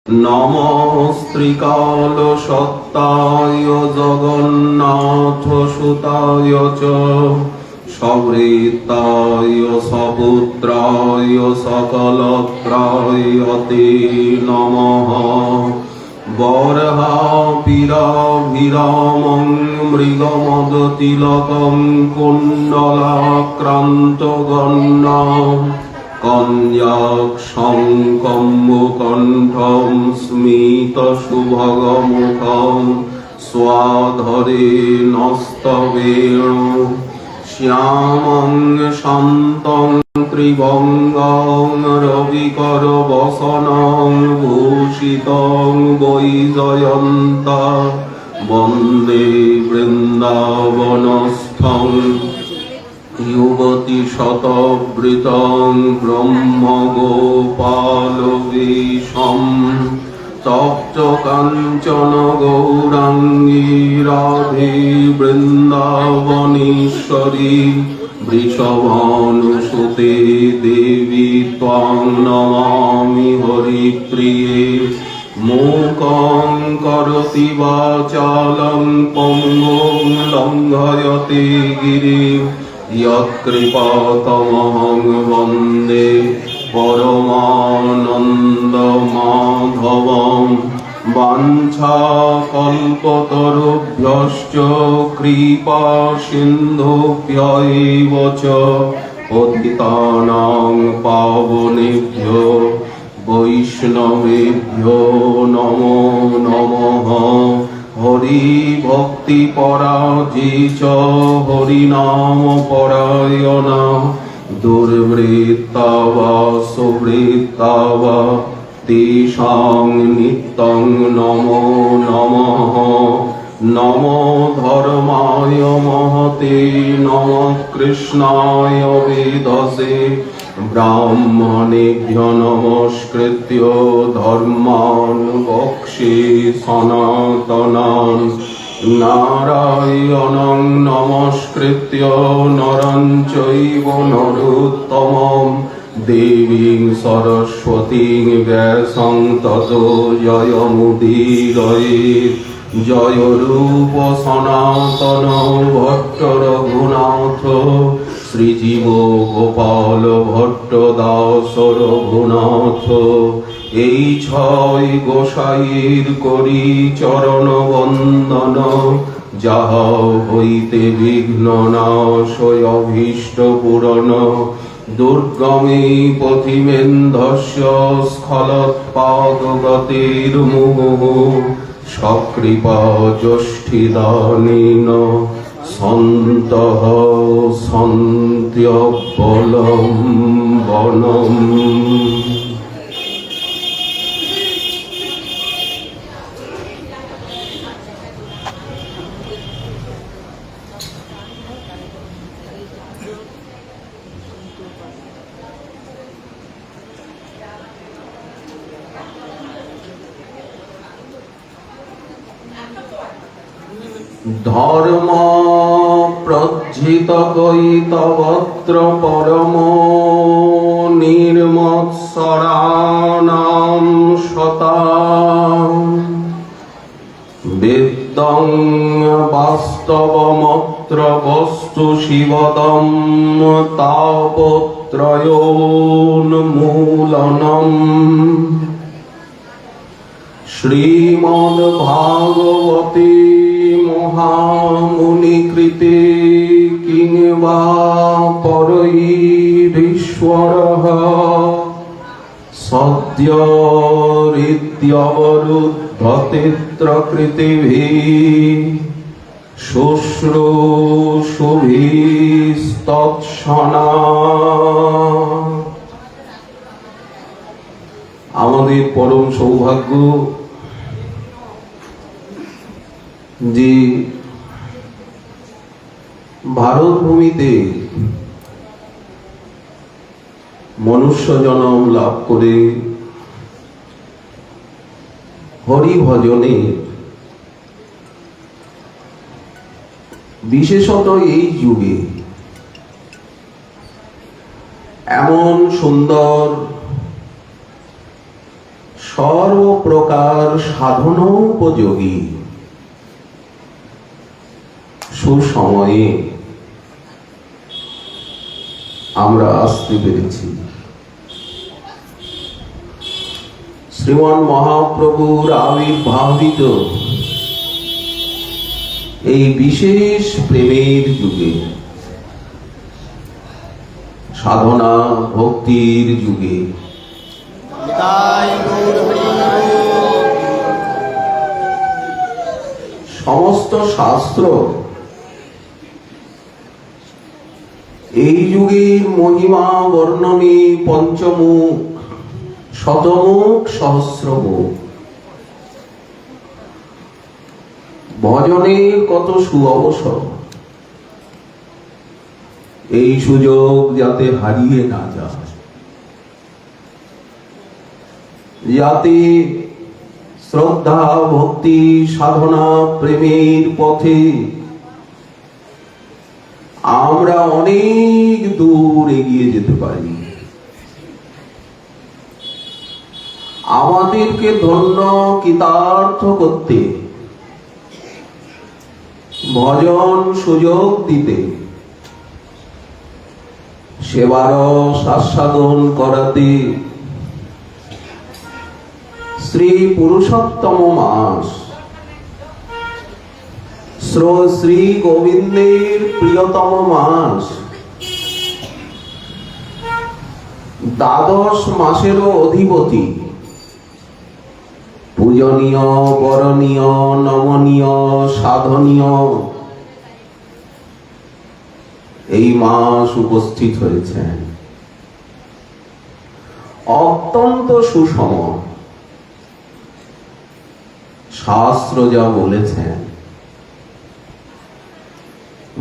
নমস্ত্রিকালসত্তায় জগন্নাথ সুতায় চ সবৃত্তায় সপুত্রায় সকলত্রায় তে নমঃ। বরহাপিরাভিরামং মৃগমদতিলকং কুণ্ডলাক্রান্তগণ্যং কঞ্জাক্ষঙ্কম্বকণ্ঠং স্মিতসুভগমুখং স্বাধরে নস্তবেণু শ্যামং শান্তং ত্রিভঙ্গং রবিকরবসনং ভূষিতং বৈজয়ন্তা বন্দে বৃন্দাবনস্থং যুবতী শতবৃতং ব্রহ্মগোপালবেশম তপ্ত কাঞ্চন গৌরাঙ্গী রাধে বৃন্দাবনেশ্বরী বৃষভানুসুতে দেবী ত্বাং নমামি হরিপ্রিয়ে। মূকং করোতি বাচালং পঙ্গুং লঙ্ঘয়তে গিরিম যৎকৃপাতমহং বন্দে পরমানন্দমাধবং। বাঞ্ছাকল্পতরুভ্যশ্চ কৃপা সিন্ধুভ্যৈব চ পতিতানাং পাবনেভ্যো বৈষ্ণবেভ্যো নমো নমঃ। হরি ভক্তি পরাজে চ হরিনাম পরায়ণা দুর্বৃত্তা বা সুবৃত্তা বা তেষাং নিত্যং নমো নমঃ। নমো ধর্মায় মহতে নমঃ কৃষ্ণায় বেদসে ব্রাহ্মণেভ্যো নমস্কৃত্য ধর্মাन् বক্ষ্যে সনাতনাन्। নারায়ণং নমস্কৃত্য নরং চৈব নরোত্তমং দেবীং সরস্বতীং ব্যাসং ততো জয়মুদীরয়েৎ। জয় রূপ সনাতন ভট্ট রঘুনাথ শ্রীজীব গোপাল ভট্ট দাস রঘুনাথ। এই ছয় গোসাইর করি চরণ বন্দন যাহা হইতে বিঘ্ন নাশয় অভীষ্ট পূরণ। দুর্গমে পথিমেন্ধস্য স্খলৎপাদগতির্মুহুঃ সকৃপা যষ্ঠিদানেন সন্তঃ সন্ত্যবলম্বনম। ধর্ম প্রজ্জিত কৈতবত্র পরম নির্মৎসরাণাম শতাং বেদং বাস্তবমত্র বস্তু শিবদম তাপত্রয়োন্মূলনম। শ্রীমদ্ভাগবতে মহামুনিকৃতে কিংবা পরৈরীশ্বরঃ সদ্য হৃদ্যবরুদ্ধতেऽত্র কৃতিভিঃ শুশ্রূষুভিস্তৎসনাৎ। আমাদের পরম সৌভাগ্য যে ভারত ভূমিতে মনুষ্য জন্ম লাভ করে হরি ভজনে বিশেষত এই যুগে এমন সুন্দর সর্বপ্রকার সাধনোপযোগী সুসময়ে আমরা আসতে পেরেছি। শ্রীমন মহাপ্রভুর আবির্ভাবিত এই বিশেষ প্রেমের যুগে, সাধনা ভক্তির যুগে সমস্ত শাস্ত্র এই যুগের মহিমা বর্ণনে পঞ্চমুখ, শতমুখ, সহস্রমুখ, ভজনের কত সুঅবসর, এই সুযোগ যাতে হারিয়ে না যায়, যাতে শ্রদ্ধা ভক্তি সাধনা প্রেমের পথে আমরা অনেক দূর এগিয়ে যেতে পারি। আমাদেরকে ধন্য কৃতার্থ করতে, ভজন সুযোগ দিতে, সেবার আস্বাদন করাতে শ্রী পুরুষোত্তম মাস, শ্রী গোবিন্দের প্রিয়তম মাস, দ্বাদশ মাসেরও অধিপতি, পূজনীয়, বরণীয়, নমনীয়, সাধনীয় এই মাস উপস্থিত হয়েছেন। অত্যন্ত সুষম। শাস্ত্র যা বলেছেন,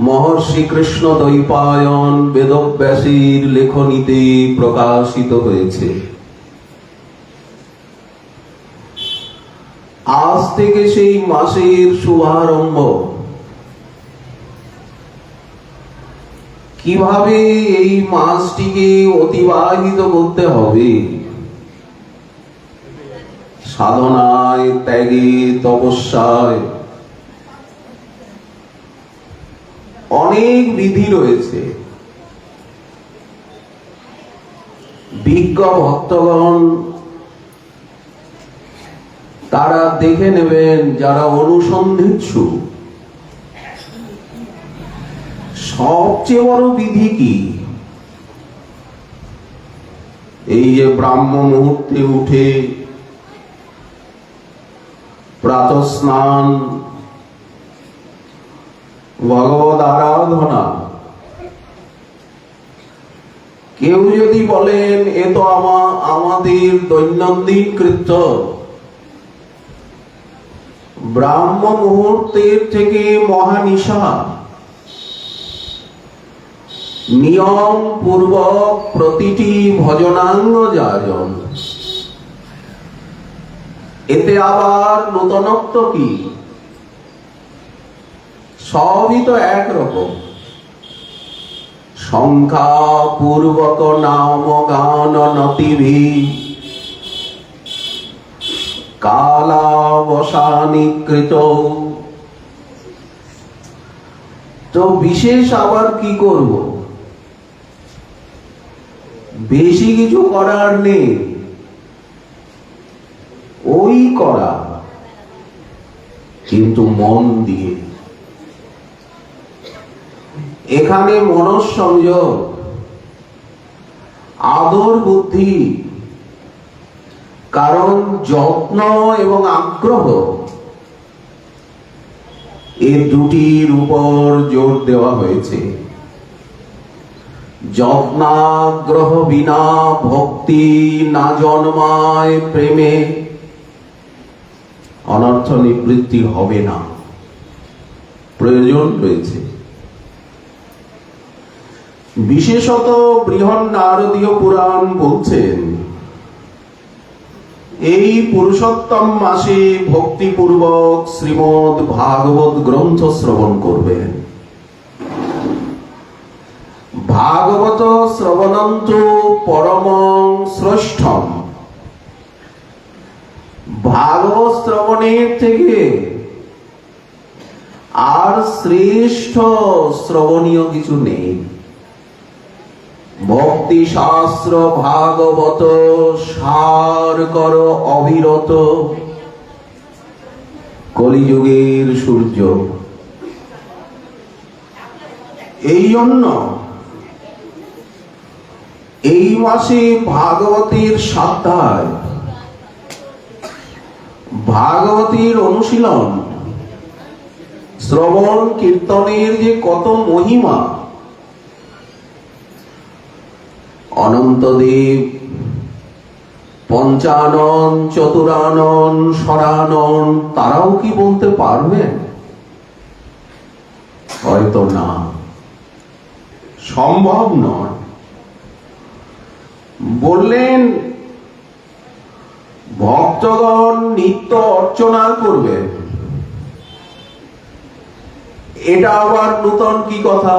মহর্ষি কৃষ্ণ দ্বৈপায়ন বেদব্যাসীর লেখনীতে প্রকাশিত হয়েছে। আজ থেকে সেই মাসের শুভারম্ভ। কিভাবে এই মাসটিকে অতিবাহিত করতে হবে, সাধনায়, ত্যাগে, তপস্যায় অনেক বিধি রয়েছে। বিজ্ঞ ভক্তগণ তারা দেখে নেবেন, যারা অনুসন্ধিৎসু, সবচেয়ে বড় বিধি কি? এই যে ব্রাহ্ম মুহূর্তে উঠে প্রাতঃ স্নান, ভগবত আরাধনা। কেউ যদি বলেন এ তো আমাদের দৈনন্দিন কৃত্য, ব্রাহ্ম মুহূর্তের থেকে মহানিশা নিয়ম পূর্বক প্রতিটি ভজনাঙ্গ যাজন, এতে আবার নূতনত্ব কি? সবই তো একরকম। সংখ্যা পূর্বক নাম গান নতিভি কালাবসানিকৃত। তো বিশেষ আবার কি করব? বেশি কিছু করার নেই, ওই করা, কিন্তু মন দিয়ে। এখানে মনঃসংযোগ, আদর বুদ্ধি, কারণ যত্ন এবং আগ্রহ এই দুটির উপর জোর দেওয়া হয়েছে। যত্নাগ্রহ বিনা ভক্তি না জন্মায় প্রেমে, অনর্থ নিবৃত্তি হবে না, প্রয়োজন রয়েছে। বিশেষত বৃহন্নারদীয় পুরাণ বলছেন, এই পুরুষোত্তম মাসে ভক্তিপূর্বক শ্রীমদ্ ভাগবত গ্রন্থ শ্রবণ করবেন। ভাগবত শ্রবণন্তু পরমং শ্রেষ্ঠম ভাগবত শ্রবণের থেকে আর শ্রেষ্ঠ শ্রবণীয় কিছু নেই। ভক্তি শাস্ত্র ভাগবত সার কর অবিরত, কলিযুগের সূর্য। এই জন্য এই মাসে ভাগবতের সাধ্যায়, ভাগবতের অনুশীলন, শ্রবণ কীর্তনের যে কত মহিমা, অনন্তদেব পঞ্চানন চতুরানন স্বরানন তারাও কি বলতে পারবেন? হয়তো না, সম্ভব নয়। বললেন ভক্তগণ নিত্য অর্চনা করবেন। এটা আবার নূতন কি কথা?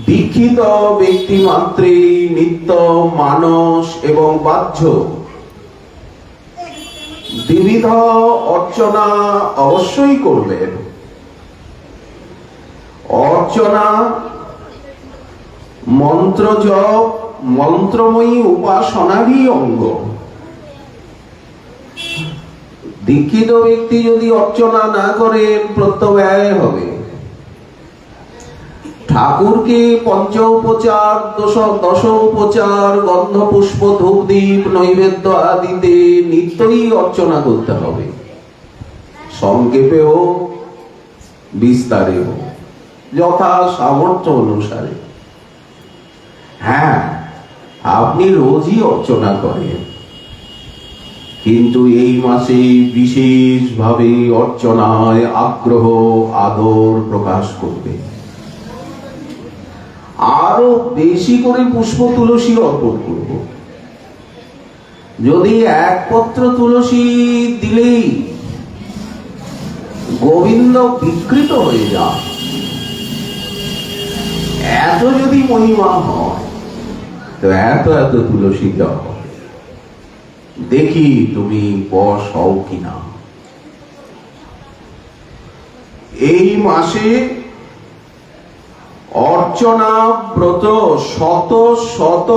দীক্ষিত ব্যক্তি মাত্রে নিত্য মানস এবং বাহ্য দ্বিবিধ অর্চনা অবশ্যই করবেন। অর্চনা মন্ত্র জপ, মন্ত্রময়ী উপাসনারই অঙ্গ। দীক্ষিত ব্যক্তি যদি অর্চনা না করেন প্রত্যব্যয় হবে। ঠাকুরকে পঞ্চ উপচার, দশ উপচার, গন্ধ পুষ্প ধূপ দীপ নৈবেদ্য আদিতে নিত্যই অর্চনা করতে হবে, সংক্ষেপে হোক বিস্তারে হোক, যথা সামর্থ্য অনুসারে। হ্যাঁ, আপনি রোজই অর্চনা করেন, কিন্তু এই মাসে বিশেষভাবে অর্চনায় আগ্রহ আদর প্রকাশ করবে। আরো বেশি করে পুষ্প তুলসী অর্পণ করব। যদি এক পত্র তুলসী দিলেই গোবিন্দ বিকৃত হয়ে যায়, এত যদি মহিমা হয় তো এত এত তুলসী দেওয়া হবে। দেখি তুমি বশ হও কিনা। এই মাসে অর্চনা ব্রত শত শত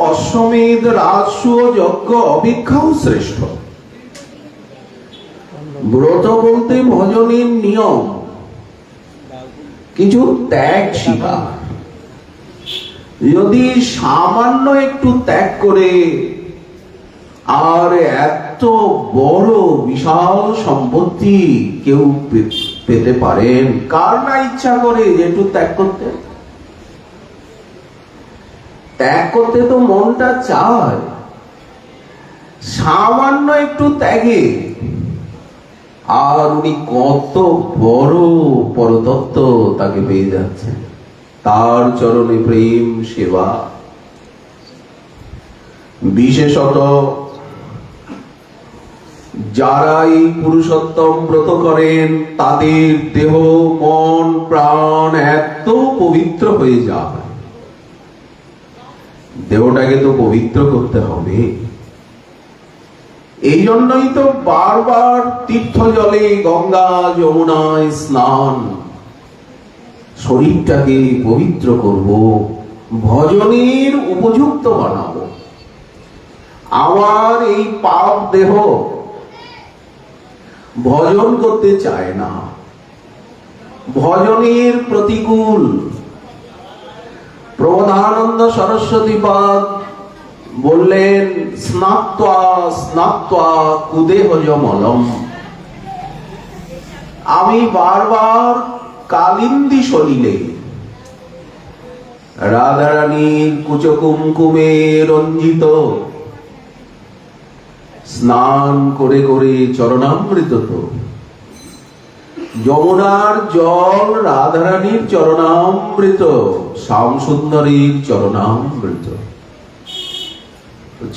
অশ্বমেধ রাজসূয় যজ্ঞ অপেক্ষাও শ্রেষ্ঠ। ব্রত বলতে ভজনের নিয়ম, কিছু ত্যাগ স্বীকার। যদি সামান্য একটু ত্যাগ করে আর এত বড় বিশাল সম্পত্তি কেউ পেতে পারেন? কার না ইচ্ছা করে যে একটু ত্যাগ করতে? ত্যাগ করতে তো মনটা চায়। সামান্য একটু ত্যাগে আর উনি কত বড় পরতত্ত্ব তাকে পেয়ে যাচ্ছেন। তার চরণে প্রেম সেবা। বিশেষত যারা এই পুরুষোত্তম ব্রত করেন তাদের দেহ মন প্রাণ এত পবিত্র হয়ে যায়। দেহটাকে তো পবিত্র করতে হবে। এই জন্যই তো বারবার তীর্থ জলে গঙ্গা যমুনায় স্নান। শরীরটাকে পবিত্র করব, ভজনের উপযুক্ত বানাবো। আমার এই পাপ দেহ ভজন করতে চায় না, ভজনের প্রতিকূল। প্রবোধানন্দ সরস্বতী পাদ বললেন স্নাত্বা স্নাত্বা কুদেহজ মলম। আমি বারবার কালিন্দী সলিলে রাধারানীর কুচকুমকুমে রঞ্জিত স্নান করে করে চরণামৃত, তো যমুনার জল রাধারানীর চরণামৃত, শ্যামসুন্দরীর চরণামৃত।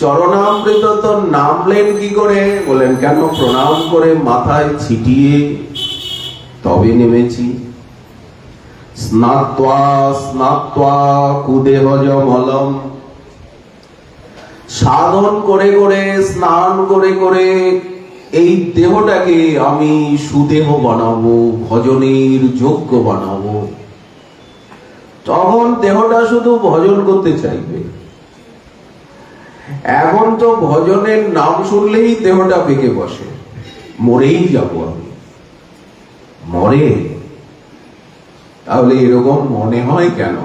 চরণামৃত তো নামলেন কি করে? বলেন কেন? প্রণাম করে মাথায় ছিটিয়ে তবে নেমেছি। স্নাত্বা স্নাত্বা কুদেহজ মলম। সাধন করে করে, স্নান করে করে এই দেহটাকে আমি সুদেহ বানাবো, ভজনের যোগ্য বানাবো। তখন দেহটা শুধু ভজন করতে চাইবে। এখন তো ভজনের নাম শুনলেই দেহটা পেকে বসে, মরেই যাব আমি, মরে। তাহলে এরকম মনে হয় কেন?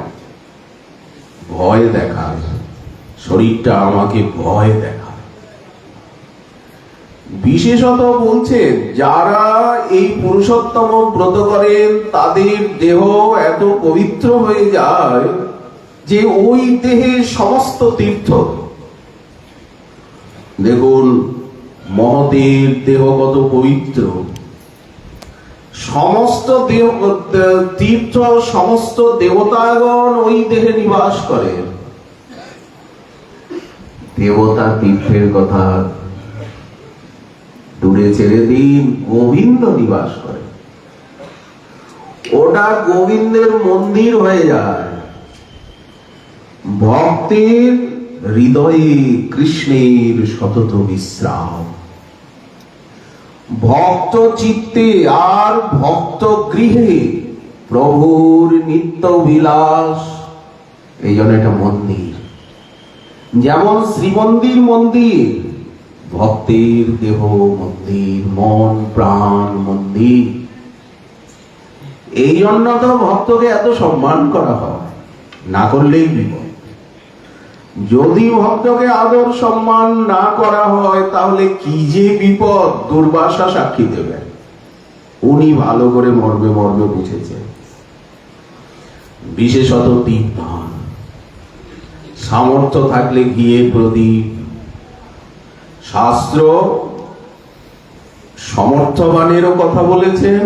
ভয় দেখায়, শরীরটা আমাকে ভয় দেখায়। বিশেষত বলছেন, যারা এই পুরুষোত্তম ব্রত করেন তাদের দেহ এত পবিত্র হয়ে যায় যে ওই দেহে সমস্ত তীর্থ, দেখুন মহতের দেহ কত পবিত্র, সমস্ত তীর্থ, সমস্ত দেবতাগণ ওই দেহে নিবাস করে। দেবতা তীর্থের কথা দূরে ছেড়ে দিন, গোবিন্দ নিবাস করে। ওটা গোবিন্দের মন্দির হয়ে যায়। ভক্তের হৃদয়ে কৃষ্ণের সতত বিশ্রাম, ভক্ত চিত্তে আর ভক্ত গৃহে প্রভুর নিত্য বিলাস। এই জন্য এটা মন্দির। যেমন শ্রীমন্দির মন্দির, ভক্তের দেহ মন্দির, মন প্রাণ মন্দির। এই জন্য তো ভক্তকে এত সম্মান করা হয়, না করলেই বিপদ। যদি ভক্তকে আদর সম্মান না করা হয় তাহলে কি যে বিপদ, দুর্বাসা সাক্ষী দেবে। উনি ভালো করে মর্মে মর্মে বুঝেছেন। বিশেষত দীপদান, সামর্থ্য থাকলে ঘিয়ের প্রদীপ। শাস্ত্র সমর্থবানেরও কথা বলেছেন,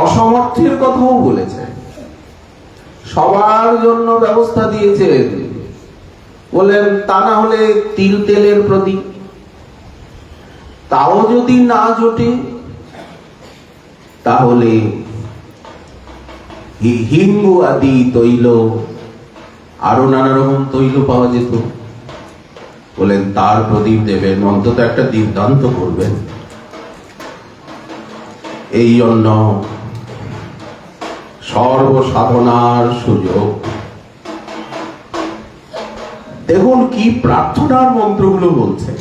অসমর্থের কথাও বলেছেন। সবার জন্য ব্যবস্থা দিয়েছেন। বলেন তা না হলে তিল তেলের প্রদীপ, তাও যদি না জোটে তাহলে হিঙ্গু আদি তৈল, আরো নানা রকম তৈল পাওয়া যেত। বলেন তার প্রদীপ দেবেন, অন্তত একটা দীপদান্ত করবেন। এই জন্য সর্বসাধনার সুযোগ। দেখুন কি প্রার্থনার মন্ত্রগুলো বলছেন।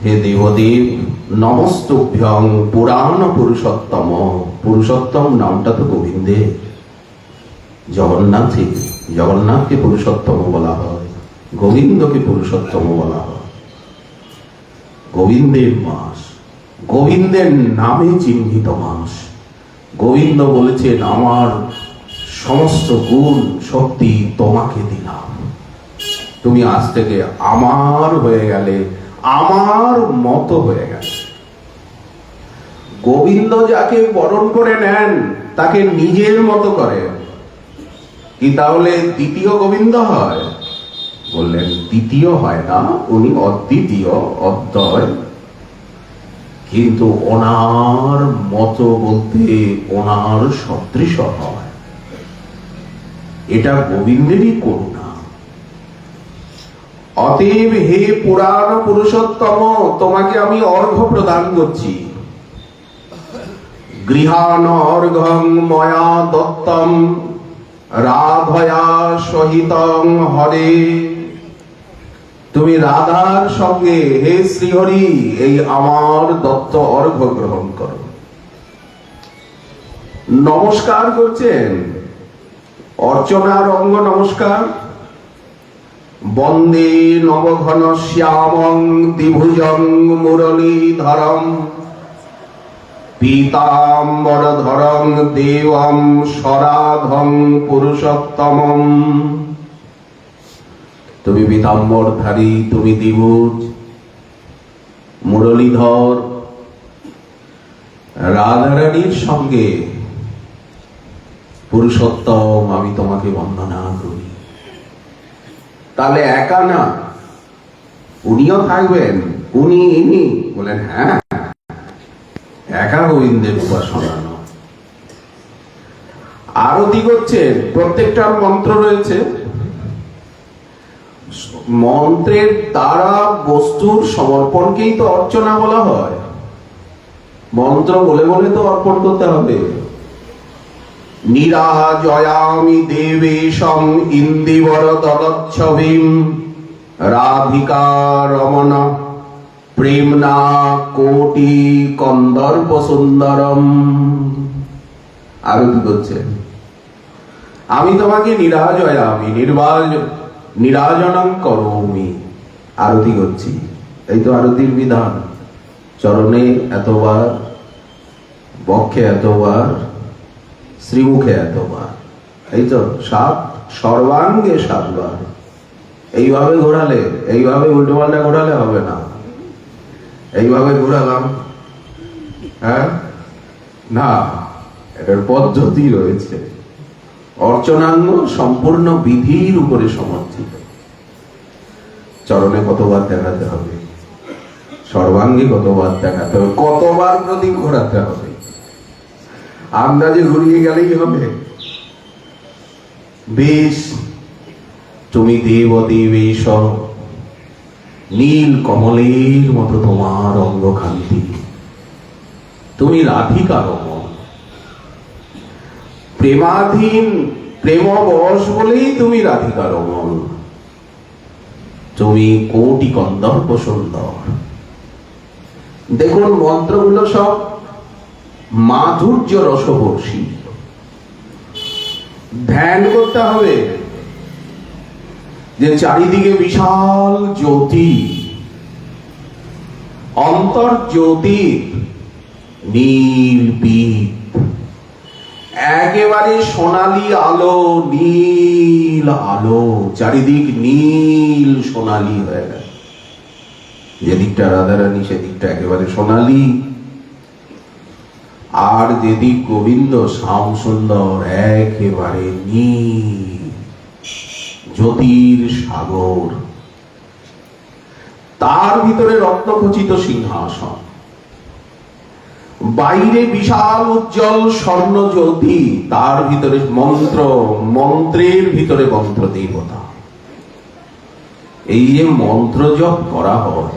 হে দেবদেব নমস্তুভ্যং পুরাণ পুরুষোত্তম। পুরুষোত্তম নামটা তো গোবিন্দের, জগন্নাথে, জগন্নাথকে পুরুষোত্তম বলা হয়, গোবিন্দকে পুরুষোত্তম বলা হয়। গোবিন্দের মাস, গোবিন্দের নামে চিহ্নিত মাস। গোবিন্দ বলেছেন আমার সমস্ত গুণ শক্তি তোমাকে দিলাম, তুমি আজ থেকে আমার হয়ে গেলে, আমার মতো হয়ে গেলে। গোবিন্দ যাকে বরণ করে নেন তাকে নিজের মতো করে কি তাহলে দ্বিতীয় গোবিন্দ হয়? বললেন দ্বিতীয় হয় না, উনি অদ্বিতীয়, অদ্বয়। কিন্তু ওনার মতো বলতে ওনার সদৃশ হয়, এটা গোবিন্দেরই করুণা। অতএব হে পুরাণ পুরুষোত্তম, তোমাকে আমি অর্ঘ্য প্রদান করছি। গৃহান অর্ঘ্যং ময়া দত্তম রাধয়া সহিতং হরে। তুমি রাধার সঙ্গে হে শ্রীহরি এই আমার দত্ত অর্ঘ্য গ্রহণ করো। নমস্কার করছেন, অর্চনার অঙ্গ নমস্কার। বন্দে নবঘন শ্যামং দ্বিভুজং মুরলীধরম পীতাম্বরধরং দেবম সরাধং পুরুষোত্তমম। তুমি পীতাম্বরধারী, তুমি দ্বিভুজ, মুরলীধর। রাধারানীর সঙ্গে পুরুষোত্তম আমি তোমাকে বন্দনা করি। তাহলে একা না, উনিও থাকবেন, উনি ইনি। বলেন হ্যাঁ, একা গোবিন্দের উপাসনা নয়। আরতি করছেন, প্রত্যেকটার মন্ত্র রয়েছে। মন্ত্রের দ্বারা বস্তুর সমর্পণকেই তো অর্চনা বলা হয়। মন্ত্র বলে বলে তো অর্পণ করতে হবে। নিরাজয়ামি দেবেশম ইন্দিবর তদচ্ছবিম রাধিকা রমণ প্রেমনা কোটি কন্দর্প সুন্দরম। আরতি করছে, আমি তোমাকে নিরাজয়ামি নিরাজনং করোমি, আরতি করছি। এই তো আরতির বিধান। চরণে এতবার, বক্ষে এতবার, শ্রীমুখে এতবার, এই তো সাত, সর্বাঙ্গে সাতবার। এইভাবে ঘোরালে, এইভাবে উল্টো পাল্টা ঘোরালে হবে না। এইভাবে ঘোরালাম, হ্যাঁ না, এটার পদ্ধতি রয়েছে। অর্চনাঙ্গ সম্পূর্ণ বিধির উপরে সমর্থিত। চরণে কতবার দেখাতে হবে, সর্বাঙ্গে কতবার দেখাতে হবে, কতবার প্রদীপ ঘোরাতে হবে। আন্দাজে ঘুরিয়ে গেলেই হবে। বেশ, তুমি দেব দেবেশ, নীল কমলের মতো তোমার অঙ্গকান্তি, তুমি রাধিকা রমণ। প্রেমাধীন, প্রেমবশ বলেই তুমি রাধিকা রমণ। তুমি কোটি কন্দর্প সুন্দর। দেখুন, মন্ত্রগুলো সব মাধুর্য রসবর্ষী। ধ্যান করতে হবে যে চারিদিকে বিশাল জ্যোতি, অন্তর জ্যোতি, নীল পীত, একেবারে সোনালী আলো, নীল আলো, চারিদিক নীল সোনালী হয়ে গেল। যেদিকটা রাধারানী সেদিকটা একেবারে সোনালী, আর যেদিক গোবিন্দ শ্যাম সুন্দর একেবারে নীল, জ্যোতির সাগর। তার ভিতরে রত্নখচিত সিংহাসন, বাইরে বিশাল উজ্জ্বল স্বর্ণ জ্যোতি, তার ভিতরে মন্ত্র, মন্ত্রের ভিতরে মন্ত্র দেবতা। এই যে মন্ত্র জপ করা হয়,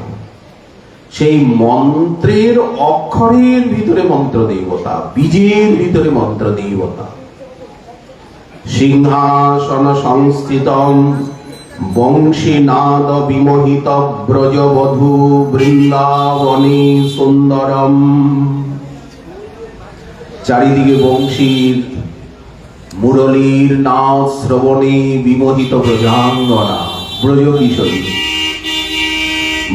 সেই মন্ত্রের অক্ষরের ভিতরে মন্ত্র দেবতা, বীজের ভিতরে মন্ত্র দেবতা। সিংহাসন সংস্থিতম বংশীনাদ বিমোহিত ব্রজবধূ বৃন্দাবনী সুন্দরম। চারিদিকে বংশীর মুরলীর নাচ শ্রবণে বিমোহিত ব্রজাঙ্গনা, ব্রজ কিশোরী,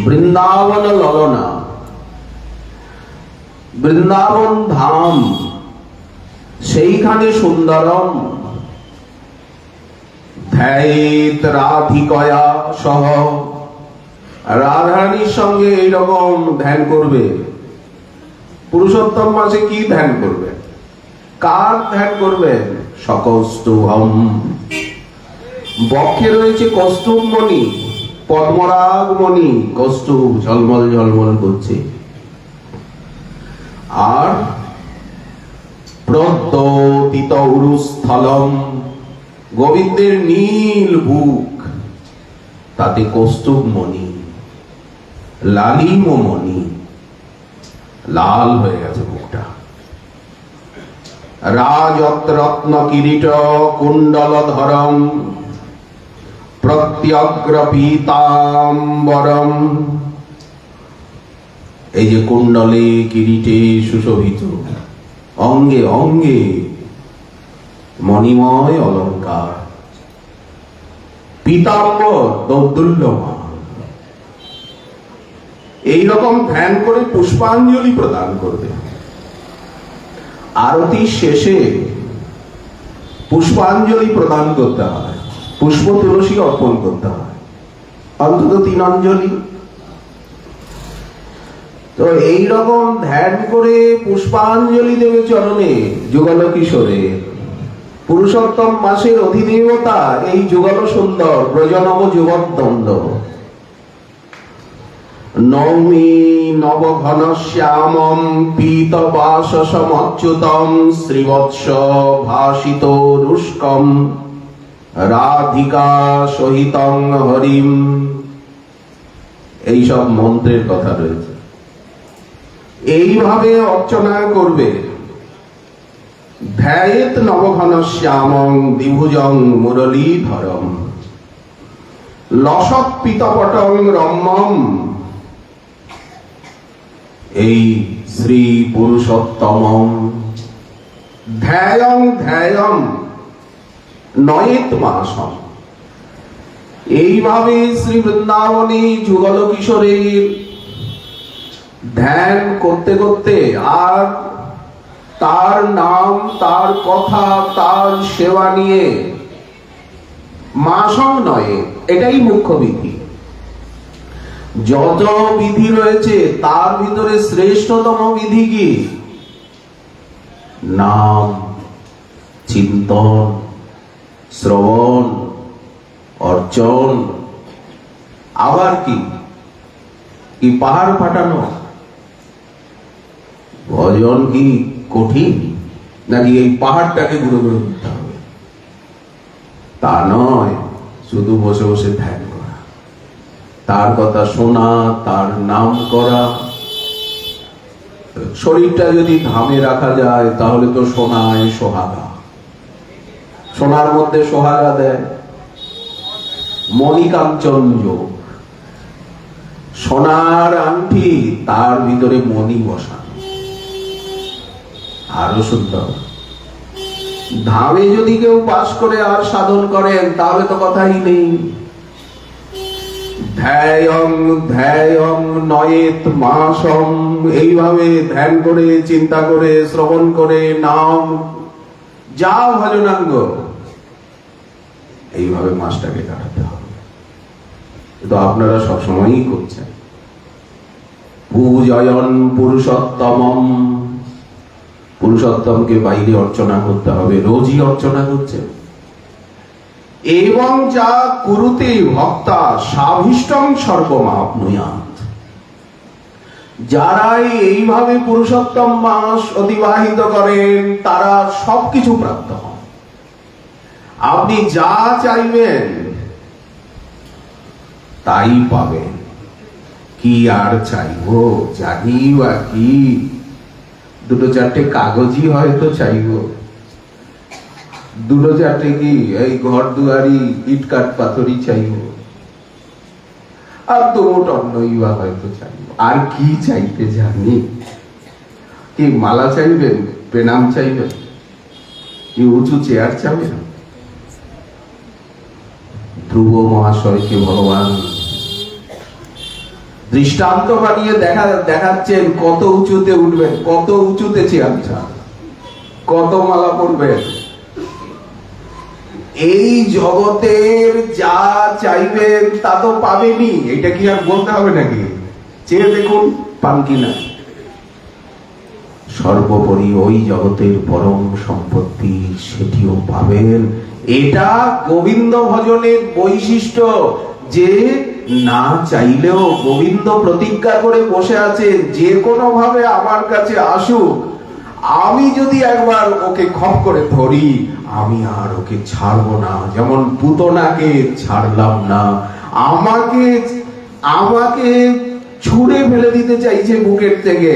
বৃন্দাবন ললনা, বৃন্দাবন ধাম, সেইখানে সুন্দরম ধ্যায়েত রাধিকয়া সহ। রাধারানীর সঙ্গে এইরকম ধ্যান করবে। পুরুষোত্তম মাসে কি ধ্যান করবে, কার ধ্যান করবেন? সকৌস্তুভম, বক্ষে রয়েছে কৌস্তুভমণি, পদ্মরাগমণি, কৌস্তুভ ঝলমল ঝলমল করছে। আর প্রদ্যোতিত উরুস্থলম, গোবিন্দের নীল বুক, তাতে কৌস্তুভমণি, লালিমমণি, লাল হয়ে গেছে বুকটা। রাজরত্ন কিরীট কুণ্ডলধরম প্রত্যগ্র পীতাম্বরম, এই যে কুণ্ডলে কিরীটে সুশোভিত, অঙ্গে অঙ্গে মণিময় অলঙ্কার, পীতাম্বর দৌদুল্যমান। এইরকম ধ্যান করে পুষ্পাঞ্জলি প্রদান করবে। আরতি শেষে পুষ্পাঞ্জলি প্রদান করতে হয়, পুষ্প তুলসী অর্পণ করতে হয়, অন্তত 3 অঞ্জলি। তো এইরকম ধ্যান করে পুষ্পাঞ্জলি দেবে চরণে যুগল কিশোরের। পুরুষোত্তম মাসের অধিদেবতা এই যুগল সুন্দর ব্রজনব যুগদ্বন্দ্ব। নৌমি নবঘন শ্যামম পীতবাসসমচ্যুতম শ্রীবৎস ভাসিত রুষ্কম রাধিকা সহিতং হরিম, এইসব মন্ত্রের কথা রয়েছে। এইভাবে অর্চনা করবে। ধ্যায়েত নবঘন শ্যামং দ্বিভুজং মুরলীধরম লসৎ পীতপটং রম্যম, এই শ্রী পুরুষোত্তমম ধ্যায়ং ধ্যায়ং নয়েত মাসম। এইভাবে শ্রী বৃন্দাবনী যুগল কিশোরের ধ্যান করতে করতে আর তার নাম, তার কথা, তার সেবা নিয়ে মাসম নয়, এটাই মুখ্য বিধি। যত বিধি রয়েছে তার ভিতরে শ্রেষ্ঠতম বিধি কি? নাম, চিন্তন, শ্রবণ, অর্চন। আবার কি পাহাড় ফাটানো? ভজন কি কঠিন নাকি এই পাহাড়টাকে ঘুরে ঘুরে ঘুরতে হবে? তা নয়, শুধু বসে বসে ধ্যান করা, তার কথা শোনা, তার নাম করা। শরীরটা যদি ধামে রাখা যায় তাহলে তো সোনায় সোহাগা, সোনার মধ্যে সোহাগা দেয়। মণিকাঞ্চন যোগ, সোনার আংটি, তার ভিতরে মণি বসানো, আরো সুন্দর। ধামে যদি কেউ বাস করে আর সাধন করেন তাহলে তো কথাই নেই। ধ্যায়ং ধ্যায়ং নয়েত মাসম, এইভাবে ধ্যান করে, চিন্তা করে, শ্রবণ করে, নাম যা ভজনাঙ্গ, এইভাবে মাসটাকে কাটাতে হবে। তো আপনারা সবসময়ই করছেন। পূজয়ন পুরুষোত্তমম, পুরুষোত্তমকে বাইরে অর্চনা করতে হবে, রোজই অর্চনা করছে। এবং যা কুরুতে ভক্তা সাভিষ্টং সর্বমাপ্নুয়াৎ, যারা এইভাবে পুরুষোত্তম মাস অতিবাহিত করেন তারা সবকিছু প্রাপ্ত হন। আপনি যা চাইবেন তাই পাবেন। কি আর চাইবো, জানি বা কি, দুটো চারটে কাগজই হয়তো চাইবো, দুটো চারটে কি এই ঘর দুয়ারি ইট কাঠ পাথরই চাইবো, আর দুমোট অন্নই বা হয়তো চাইবো। আর কি চাইতে জানি? কি মালা চাইবেন, প্রণাম চাইবেন, কি উঁচু চেয়ার চাইবেন? ধ্রুব মহাশয়কে ভগবান দৃষ্টান্ত বানিয়ে দেখাচ্ছেন কত উঁচুতে উঠবেন, কত উঁচুতে চেয়ার চান, কত মালা পড়বেন। এই জগতের যা চাইবেন তা তো পাবেনই, এটা কি আর বলতে হবে নাকি? চেয়ে দেখুন পান কিনা। সর্বোপরি ওই জগতের পরম সম্পত্তি, সেটিও পাবেন। এটা গোবিন্দ ভজনের বৈশিষ্ট্য, যে না চাইলেও গোবিন্দ প্রতিজ্ঞা করে বসে আছে, যে কোনো ভাবে আমার কাছে আসুক, আমি যদি একবার ওকে খপ করে ধরি আমি আর ওকে ছাড়বো না। যেমন পুতনাকে ছাড়লাম না, আমাকে আমাকে ছুঁড়ে ফেলে দিতে চাইছে বুকের থেকে,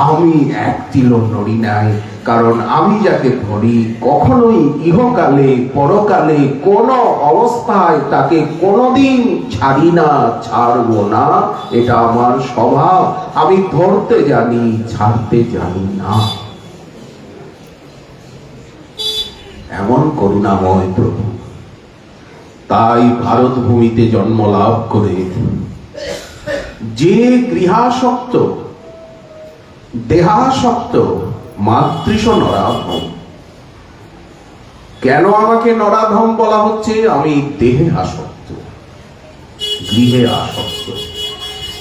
আমি এক তিলও নড়ি নাই। কারণ আমি যাকে ধরি কখনোই ইহকালে পরকালে কোন অবস্থায় তাকে কোনোদিন ছাড়ি না, ছাড়বো না। এটা আমার স্বভাব, আমি ধরতে জানি, ছাড়তে জানি না। এমন করুণাময় প্রভু। তাই ভারত ভূমিতে জন্ম লাভ করে যে গৃহাসক্ত, দেহাসক্ত, মাতৃষ নরাধম। কেন আমাকে নরাধম বলা হচ্ছে? আমি দেহে আসক্ত, গৃহে আসক্ত।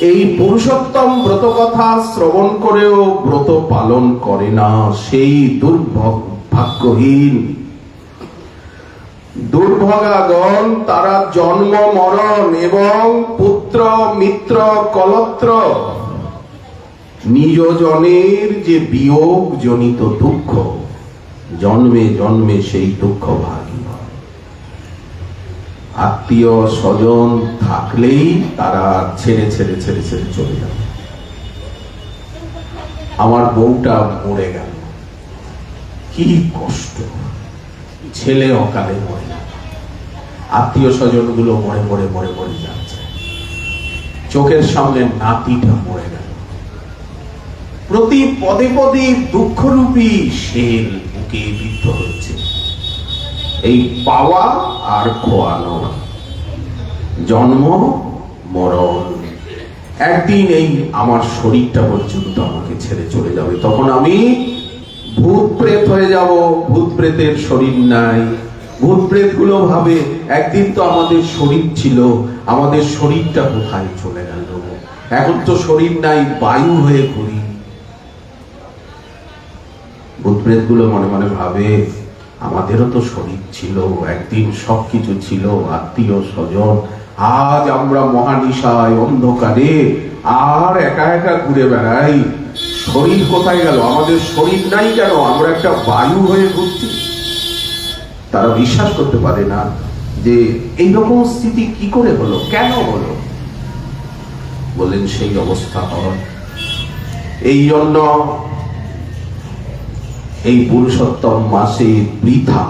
এই পুরুষোত্তম ব্রত কথা শ্রবণ করেও ব্রত পালন করে না, সেই দুর্ভাগ্যহীন দুর্ভাগাগণ, তারা জন্ম মরণ এবং পুত্র মিত্র কলত্র, নিজ জনের যে বিয়োগ জনিত দুঃখ, জন্মে জন্মে সেই দুঃখ ভাগী হয়। আত্মীয় স্বজন থাকলেই তারা ছেড়ে ছেড়ে ছেড়ে ছেড়ে চলে যাবে। আমার বউটা মরে গেল, কি কষ্ট। ছেলে অকালে মরে গেল, আত্মীয় স্বজন গুলো মরে মরে মরে মরে যাচ্ছে, চোখের সামনে নাতিটা মরে গেল। প্রতি পদে পদে দুঃখরূপী শেল বুকে বিদ্ধ হচ্ছে। এই পাওয়া আর খোয়ানো, জন্ম মরণ, একদিন এই আমার শরীরটা পর্যন্ত আমাকে ছেড়ে চলে যাবে। তখন আমি ভূত প্রেত হয়ে যাব। ভূত প্রেতের শরীর নাই। ভূত প্রেত গুলো ভাবে একদিন তো আমাদের শরীর ছিল, আমাদের শরীরটা কোথায় চলে গেল, এখন তো শরীর নাই, বায়ু হয়ে ঘুরি। ভূত প্রেত গুলো মনে মনে ভাবে আমাদেরও তো শরীর ছিল, একদিন সবকিছু ছিল, আত্মীয় স্বজন। আজ আমরা মহানিশায় অন্ধকারে আর একা একা ঘুরে বেড়াই। শরীর কোথায় গেল? আমাদের শরীর নাই কেন? আমরা একটা বায়ু হয়ে ঘুরছি। তারা বিশ্বাস করতে পারে না যে এইরকম স্থিতি কি করে হলো, কেন হলো। বলেন সেই অবস্থা হয় এই জন্য এই পুরুষোত্তম মাসে বৃথা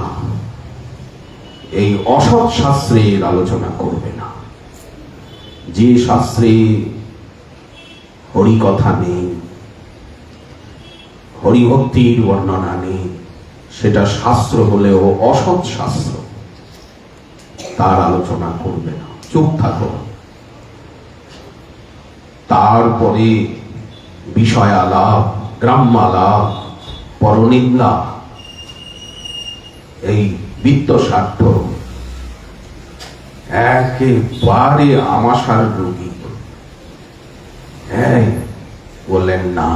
এই অসৎ শাস্ত্রের আলোচনা করবে না। যে শাস্ত্রে হরিকথা নেই, হরিভক্তির বর্ণনা নেই, সেটা শাস্ত্র হলেও অসৎ শাস্ত্র, তার আলোচনা করবে না, চুপ থাকো। তারপরে বিষয়ালাপ, গ্রাম্যালাপ, পরনিন্দা, এই বিত্তস্বার্থ, একেবারে আমাশার রোগী। হ্যাঁ, বললেন না,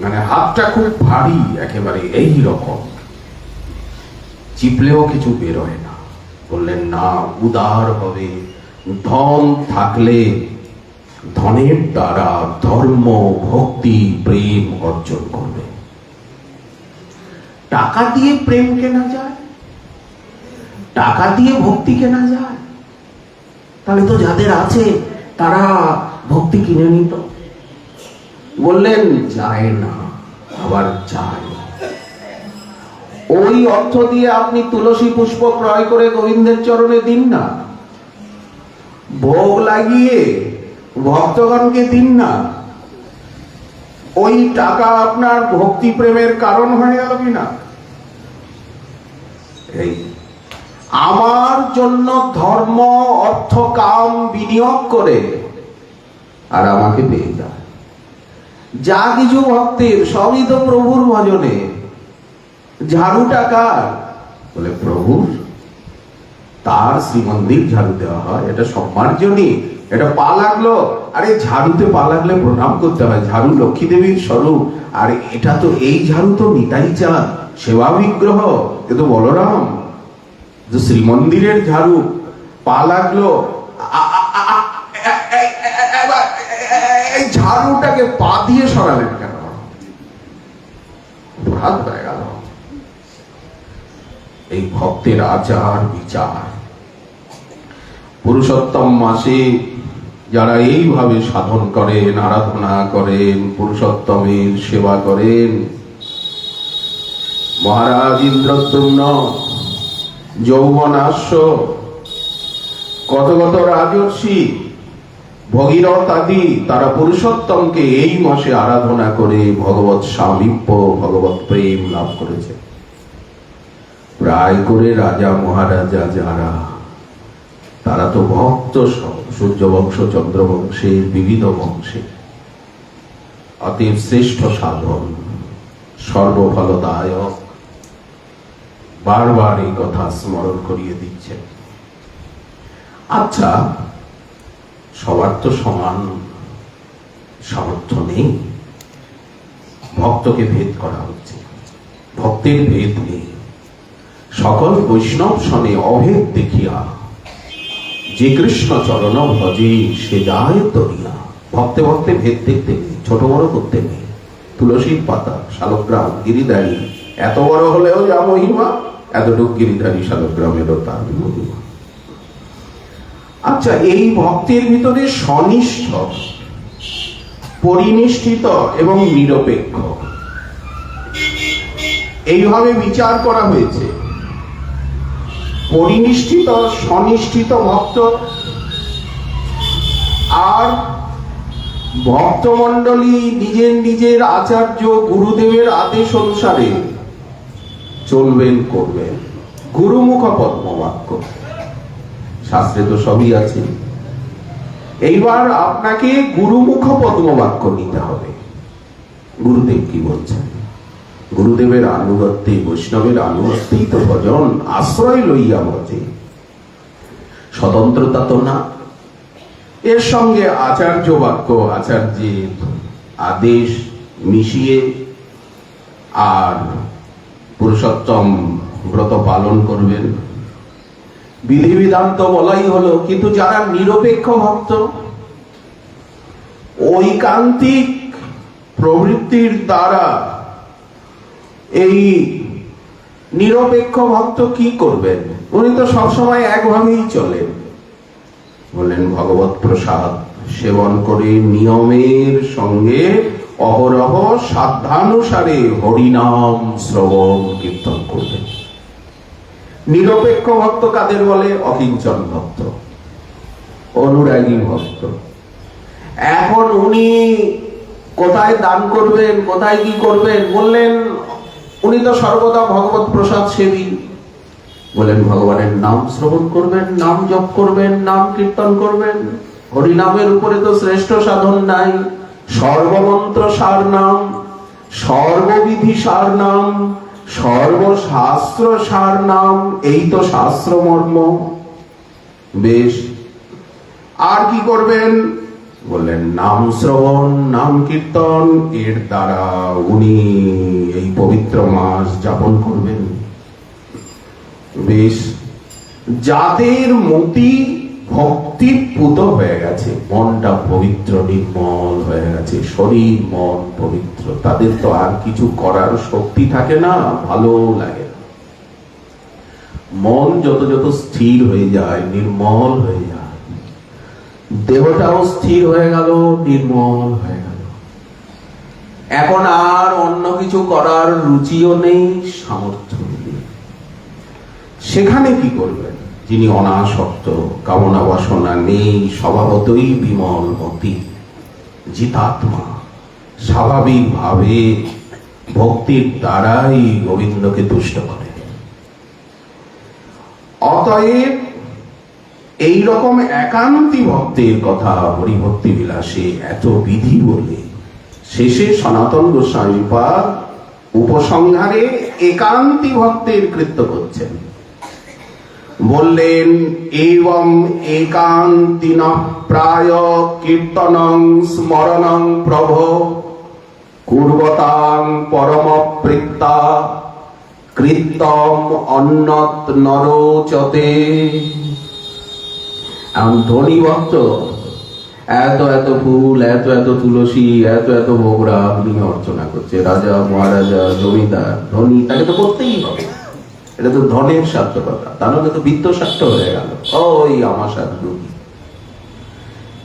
মানে হাতটা খুব ভারী, একেবারে এই রকম, চিপলেও কিছু বেরোয় না। বললেন না, উদার হবে, ধন থাকলে ধনের দ্বারা ধর্ম, ভক্তি, প্রেম অর্জন করবে। টাকা দিয়ে প্রেম কেনা যায়, টাকা দিয়ে ভক্তি কেনা যায়? তাহলে তো যাদের আছে তারা ভক্তি কিনে নিত। বললেন যায় না, আবার যায়। ওই অর্থ দিয়ে আপনি তুলসী পুষ্প ক্রয় করে গোবিন্দের চরণে দিন না, ভোগ লাগিয়ে ভক্তগণকে দিন না। ওই টাকা আপনার ভক্তি প্রেমের কারণ হয়ে গেল কিনা? এই আমার জন্য ধর্ম, অর্থ, কাম বিনিয়োগ করে আর আমাকে পেয়ে যায়। যা কিছু ভক্তের সবই তো প্রভুর ভজনে। ঝাড়ু টাকার, বলে প্রভুর, তার শ্রীমন্দির ঝাড়ু দেওয়া হয়, এটা সম্মার্জনী। এটা পা লাগলো, আরে ঝাড়ুতে পা লাগলে প্রণাম করতে হয়, ঝাড়ু লক্ষ্মী দেবীর স্বরূপ। আর এটা তো, এই ঝাড়ু তো নিতাই চাঁদ, সেবা বিগ্রহ, এ তো বলরাম, যে শ্রীমন্দিরের ঝাড়ু। পা লাগলো, এই ঝাড়ুটাকে পা দিয়ে সরালেন কেন? হাত হয়ে গেল। এই ভক্তের আচার বিচার। পুরুষোত্তম মাসে যারা এইভাবে সাধন করেন, আরাধনা করেন, পুরুষোত্তমের সেবা করেন, মহারাজ ইন্দ্রদ্যুম্ন, যৌবনাশ্য, কত কত রাজর্ষি, ভগীরথ আদি, তারা পুরুষোত্তমকে এই মাসে আরাধনা করে ভগবৎ সামীপ্য, ভগবৎ প্রেম লাভ করেছে। প্রায় করে রাজা মহারাজা যারা, তারা তো ভক্ত সব, সূর্যবংশ, চন্দ্রবংশের, বিবিধ বংশে। অতএব শ্রেষ্ঠ সাধন, সর্বফলদায়ক। বারবার এই কথা স্মরণ করিয়ে দিচ্ছেন। আচ্ছা, সবার তো সমান সামর্থ্য নেই, ভক্তকে ভেদ করা হচ্ছে, ভক্তের ভেদ নেই। সকল বৈষ্ণব শনে অভেদ দেখিয়া, যে কৃষ্ণ চরণ ভজে সে যায় তরিয়া। ভক্তে ভক্তে ভেদ দেখতে নেই, ছোট বড় করতে নেই। তুলসীর পাতা, শালগ্রাম, গিরিধারী, এত বড় হলেও যা মহিমা, এতটুক গিরিধারী শালগ্রামেরও তার মহিমা। আচ্ছা, এই ভক্তির ভিতরে সনিষ্ঠ, পরিনিষ্ঠিত এবং নিরপেক্ষ এইভাবে বিচার করা হয়েছে। পরিনিষ্ঠিত, সনিষ্ঠিত ভক্ত আর ভক্তমণ্ডলী নিজের নিজের আচার্য গুরুদেবের আদেশ অনুসারে চলবেন, করবেন। গুরুমুখ পদ্মবাক্য, শাস্ত্রে তো সবই আছে। এইবার আপনাকে গুরুমুখ পদ্মবাক্য নিতে হবে। গুরুদেব কি বলছেন? গুরুদেবের আনুগত্যে, বৈষ্ণবের আনুগত্যেই তো ভজন, আশ্রয় লইয়া ভজে। স্বতন্ত্রতা তো না, এর সঙ্গে আচার্য বাক্য, আচার্যের আদেশ মিশিয়ে আর পুরুষোত্তম ব্রত পালন করবেন। বিধিবিধান তো বলাই হলো, কিন্তু যারা নিরপেক্ষ ভক্ত, ঐকান্তিক প্রবৃত্তির দ্বারা এই নিরপেক্ষ ভক্ত কি করবেন? উনি তো সবসময় একভাবেই চলেন। বলেন ভগবত প্রসাদ সেবন করে নিয়মের সঙ্গে অহরহ সাধ্যানুসারে হরিনাম শ্রবণ কীর্তন করবেন। নিরপেক্ষ ভক্ত কাদের বলে? অকিঞ্চন ভক্ত, অনুরাগী ভক্ত। এখন উনি কোথায় দান করবেন, কোথায় কি করবেন? বললেন উনি তো সর্বদা ভগবত প্রসাদ সেবী। বলেন ভগবানের নাম শ্রবণ করবেন, নাম জপ করবেন, নাম কীর্তন করবেন। হরিনামের উপরে তো শ্রেষ্ঠ সাধন নাই। সর্বমন্ত্র সার নাম, সর্ববিধি সার নাম, সর্বশাস্ত্র সার নাম, এই তো শাস্ত্র মর্ম। বেশ, আর কি করবেন? বললেন নাম শ্রবণ, নাম কীর্তন, এর দ্বারা উনি এই পবিত্র মাস যাপন করবেন। বেশ, যাদের মতি ভক্তিপুত হয়ে গেছে, মনটা পবিত্র নির্মল হয়ে গেছে, শরীর মন পবিত্র, তাদের তো আর কিছু করার শক্তি থাকে না, ভালো লাগে না। মন যত যত স্থির হয়ে যায়, নির্মল হয়ে যায়, দেহটাও স্থির হয়ে গেল, নির্মল হয়ে গেল। এখন আর অন্য কিছু করার রুচিও নেই, সামর্থ্য নেই। সেখানে কি করবেন? যিনি অনাসক্ত, কামনা বাসনা নেই, স্বভাবতই বিমল মতি, জিতাত্মা, স্বাভাবিক ভাবে ভক্তির দ্বারাই গোবিন্দকে তুষ্ট করে। অতএব এইরকম একান্তি ভক্তের কথা হরিভক্তি বিলাসে এত বিধি বলে শেষে সনাতন গোস্বামীপাদ উপসংহারে একান্তি ভক্তের কৃত্য করছেন। বললেন এবং একান্তিনঃ প্রায় কীর্তনং স্মরণং প্রভো কুর্বতাং পরমপ্রীত্যা কৃত্যম অন্যত নরোচতে। এমন ধনী ভক্ত এত এত ফুল, এত এত তুলসী, এত এত ভোগরা নিয়ে অর্চনা করছে। রাজা, মহারাজা, জমিদার, ধনী, তাকে তো করতেই হবে। এটা তো ধনের সার্থকতা, তা নাহলে তো বিত্ত স্বার্থ হয়ে গেল, ওই আমার সাধু।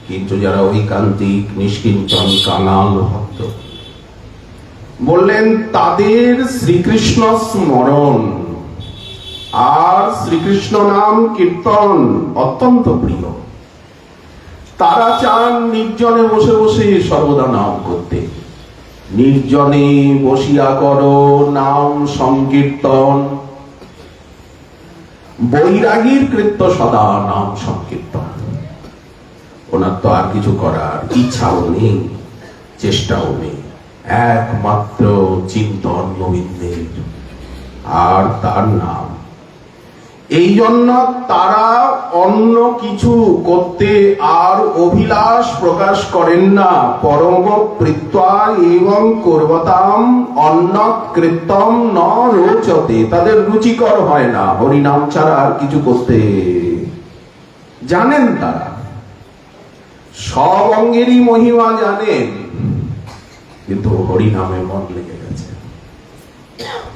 কিন্তু যারা ঐকান্তিক, নিষ্কিঞ্চন, কাঙাল ভক্ত, বললেন তাদের শ্রীকৃষ্ণ স্মরণ আর শ্রীকৃষ্ণ নাম কীর্তন অত্যন্ত প্রিয়। তারা চান নির্জনে বসে বসে সর্বদা নাম করতে। নির্জনে বসিয়া করো নাম সংকীর্তন, বৈরাগীর কৃত্য সদা নাম সংকীর্তন। ওনার তো আর কিছু করার ইচ্ছাও নেই, চেষ্টাও নেই, একমাত্র চিন্তন গোবিন্দের আর তার নাম। এই জন্য তারা অন্য কিছু করতে আর অভিলাষ প্রকাশ করেন না। পরম প্রীত্যা এবং করবতাম অন্যৎ কৃত্যম ন রোচতে, তাদের রুচিকর হয় না হরিনাম ছাড়া আর কিছু করতে। জানেন তারা, সব অঙ্গেরই মহিমা জানেন, কিন্তু হরিনামে মন লেগে গেছে,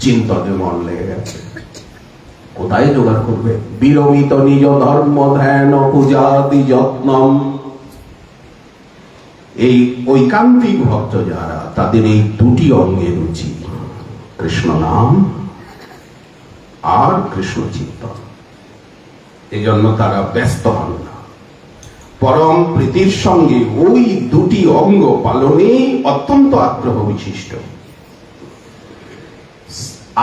চিন্তনে মন লেগে গেছে। কোথায় জোগাড় করবে? বিরমিত নিজ ধর্ম ধ্যান পূজাদি যত্নম। এই ঐকান্তিক ভক্ত যারা, তাদের এই দুটি অঙ্গে রুচি, কৃষ্ণ নাম আর কৃষ্ণ চিন্তন। এই জন্য তারা ব্যস্ত হন না, পরম প্রীতির সঙ্গে ওই দুটি অঙ্গ পালনে অত্যন্ত আগ্রহ বিশিষ্ট।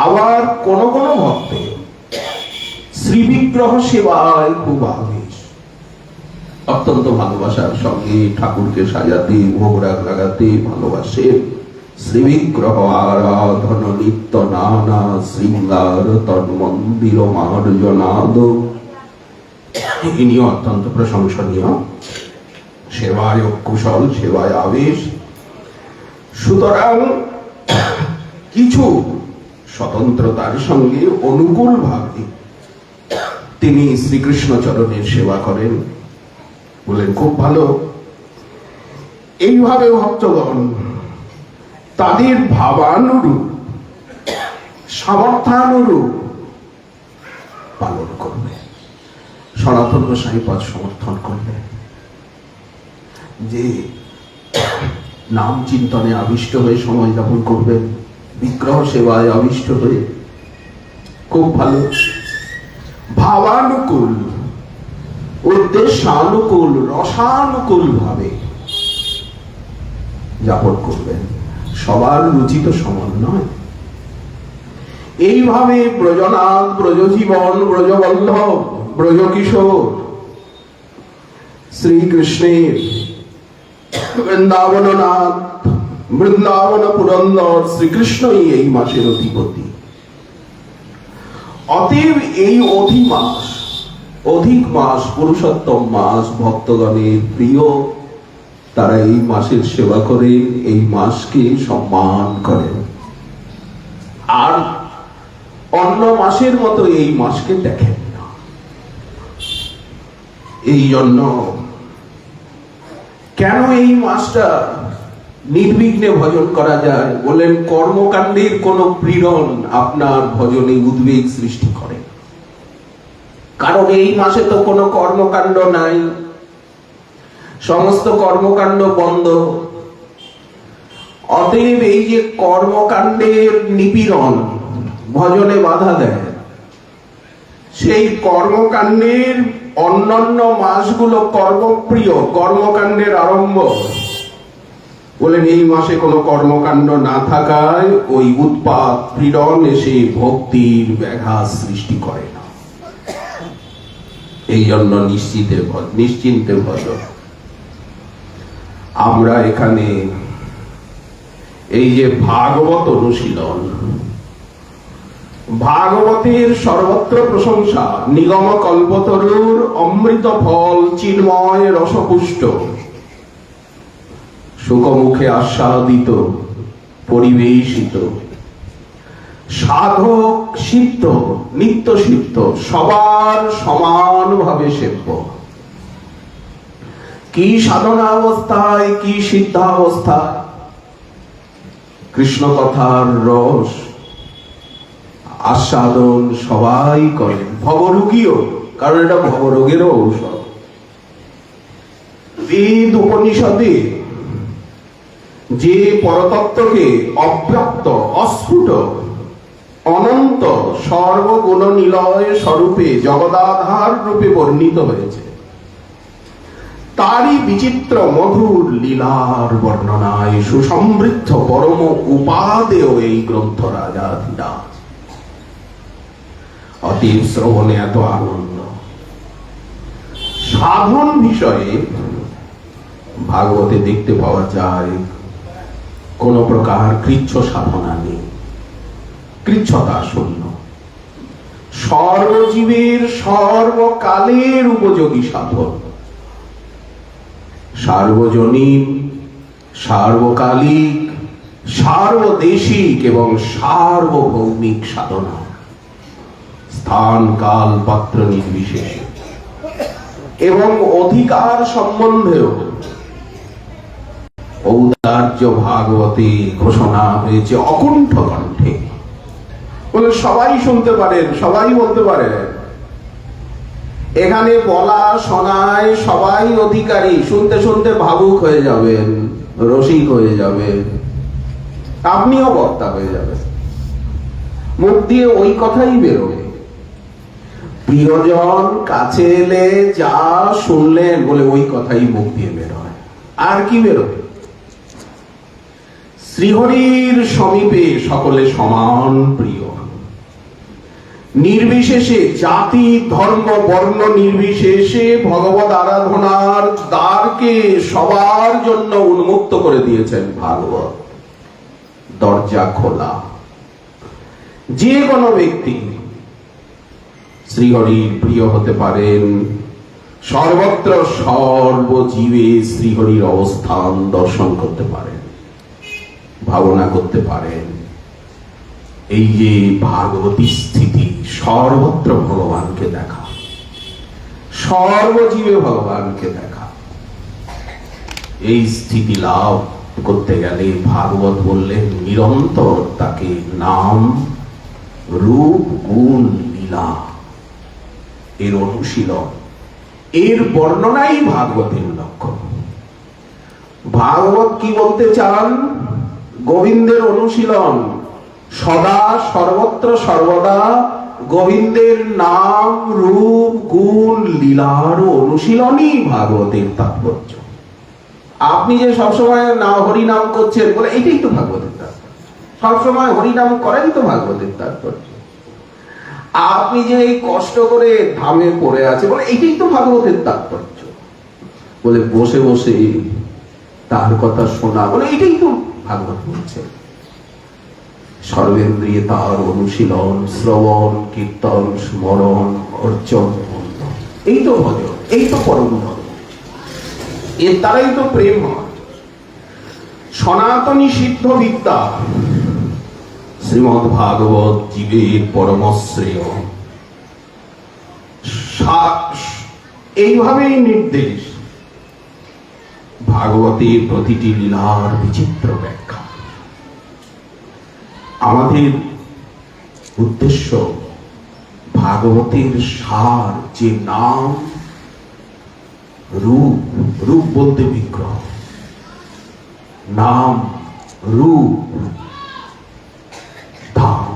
আবার কোন কোন ভক্ত শ্রীবিগ্রহ সেবায় খুব আবেশ, অত্যন্ত ভালোবাসার সঙ্গে ঠাকুরকে সাজাতে, ভোগরাগ লাগাতে ভালোবাসে। শ্রীবিগ্রহ আরাধন নিত্য নানা শৃঙ্গার তন্মন্দির মার্জনাদ, ইনিও অত্যন্ত প্রশংসনীয়। সেবায় কুশল, সেবায় আবেশ। সুতরাং কিছু স্বতন্ত্রতার সঙ্গে অনুকূল ভাবে তিনি শ্রীকৃষ্ণ চরণের সেবা করেন। বলেন খুব ভালো। এইভাবে ভক্তগণ তাদের ভাবানুরূপ, সামর্থ্যানুরূপ পালন করবে। সনাতন গোসাই পদ সমর্থন করবে যে নাম চিন্তনে আবিষ্ট হয়ে সময় যাপন করবেন, বিগ্রহ সেবায় আবিষ্ট হয়ে, খুব ভালো। ভাবানুকূল, উদ্দেশ্যানুকূল, রসানুকূল ভাবে যাপন করবেন। সবার রুচি তো সমান নয়। এইভাবে ব্রজনাথ, ব্রজজীবন, ব্রজবল্লভ, ব্রজকিশোর শ্রীকৃষ্ণের বৃন্দাবননাথ, বৃন্দাবন পুরন্দর শ্রীকৃষ্ণই এই মাসের অধিপতি। অতএব এই অধিক মাস, পুরুষোত্তম মাস ভক্তগণের প্রিয়। তারা এই মাসের সেবা করে, এই মাসকে সম্মান করেন, আর অন্য মাসের মতো এই মাসকে দেখেন না। এই জন্য কেন এই মাসটা নির্বিঘ্নে ভজন করা যায়? বলেন কর্মকাণ্ডের কোন পীড়ন আপনার ভজনে উদ্বেগ সৃষ্টি করে, কারণ এই মাসে তো কোনো কর্মকাণ্ড নাই, সমস্ত কর্মকাণ্ড বন্ধ। অতএব এই যে কর্মকাণ্ডের নিপীড়ন ভজনে বাধা দেয়, সেই কর্মকাণ্ডের অন্যান্য মাসগুলো কর্মপ্রিয়, কর্মকাণ্ডের আরম্ভ। বলেন এই মাসে কোনো কর্মকাণ্ড না থাকায় ওই উৎপাত পীড়ন এসে ভক্তির ব্যাঘাত সৃষ্টি করে না। এই জন্য নিশ্চিন্তে ভজন। আমরা এখানে এই যে ভাগবত অনুশীলন, ভাগবতের সর্বত্র প্রশংসা, নিগম কল্পতরুর অমৃত ফল, চিন্ময় রসপুষ্ট, সুখমুখে আস্বাদিত, পরিবেশিত, সাধক সিদ্ধ, নিত্য সিদ্ধ, সবার সমানভাবে সেব্য। কি সাধনা অবস্থায়, কি সিদ্ধাবস্থায় কৃষ্ণ কথার রস আস্বাদন সবাই করেন, ভবরোগীও, কারণ এটা ভবরোগেরও ঔষধ। বেদ উপনিষদে যে পরতত্ত্বকে অব্যক্ত, অস্ফুট, অনন্ত, সর্বগুণ নিলয় স্বরূপে জগদাধার রূপে বর্ণিত হয়েছে, তারই বিচিত্র মধুর লীলার বর্ণনায় সুসমৃদ্ধ পরম উপাদেয় এই গ্রন্থ রাজাধিরাজ। অতি শ্রবণে এত আনন্দ। সাধন বিষয়ে ভাগবতে দেখতে পাওয়া যায় কোন প্রকার কৃচ্ছ সাধনা নেই, কৃচ্ছতা শূন্য। সর্বজীবের সর্বকালের উপযোগী সাধন, সার্বজনীন, সার্বকালিক, সার্বদেশিক এবং সার্বভৌমিক সাধনা, স্থান কাল পাত্র নির্বিশেষে, এবং অধিকার সম্বন্ধেও ঔদার্য ভাগবতে ঘোষণা হয়েছে অকুণ্ঠ কণ্ঠে। বলে সবাই শুনতে পারেন, সবাই বলতে পারেন, এখানে বলা শোনায় সবাই অধিকারী। শুনতে শুনতে ভাবুক হয়ে যাবেন, রসিক হয়ে যাবেন, আপনিও বক্তা হয়ে যাবেন। মুখ দিয়ে ওই কথাই বেরোবে। প্রিয়জন কাছে এলে যা শুনলেন বলে ওই কথাই মুখ দিয়ে বেরোয়, আর কি বেরোবে? শ্রীহরির সমীপে সকলে সমান প্রিয়, নির্বিশেষে, জাতি ধর্ম বর্ণ নির্বিশেষে ভগবত আরাধনার দ্বারকে সবার জন্য উন্মুক্ত করে দিয়েছেন ভাগবত। দরজা খোলা, যে কোনো ব্যক্তি শ্রীহরির প্রিয় হতে পারেন। সর্বত্র সর্বজীবে শ্রীহরির অবস্থান দর্শন করতে পারেন, ভাবনা করতে পারেন। এই যে ভাগবতী স্থিতি, সর্বত্র ভগবানকে দেখা, সর্বজীবে ভগবানকে দেখা, এই স্থিতি লাভ করতে গেলে ভাগবত বললেন নিরন্তর তাকে নাম রূপ গুণ লীলা এর অনুশীলন, এর বর্ণনাই ভাগবতের লক্ষ্য। ভাগবত কি বলতে চান? গোবিন্দের অনুশীলন, সদা সর্বত্র সর্বদা গোবিন্দের নাম রূপ গুণ লীলার অনুশীলনই ভাগবতের তাৎপর্য। আপনি যে সবসময় হরি নাম করছেন বলে এটাই তো ভাগবতের তাৎপর্য। সবসময় হরি নাম করেন তো ভাগবতের তাৎপর্য। আপনি যে এই কষ্ট করে ধামে পড়ে আছে বলে এটাই তো ভাগবতের তাৎপর্য। বলে বসে বসে তার কথা শোনা বলে এটাই তো ভাগবত বলছে। সর্বেন্দ্রিয়ে তার অনুশীলন, শ্রবণ কীর্তন স্মরণ অর্চন, এই তো ভজন, এই তো পরম ধর্ম, এর দ্বারাই তো প্রেম হয়। সনাতনী সিদ্ধ বিদ্যা শ্রীমদ্ ভাগবত জীবের পরম শ্রেয়, এইভাবেই নির্দেশ। ভাগবতের প্রতিটি লীলার বিচিত্র ব্যাখ্যা। আমাদের উদ্দেশ্য ভাগবতের সার, যে নাম রূপ, রূপ বলতে বিগ্রহ, নাম রূপ ধাম।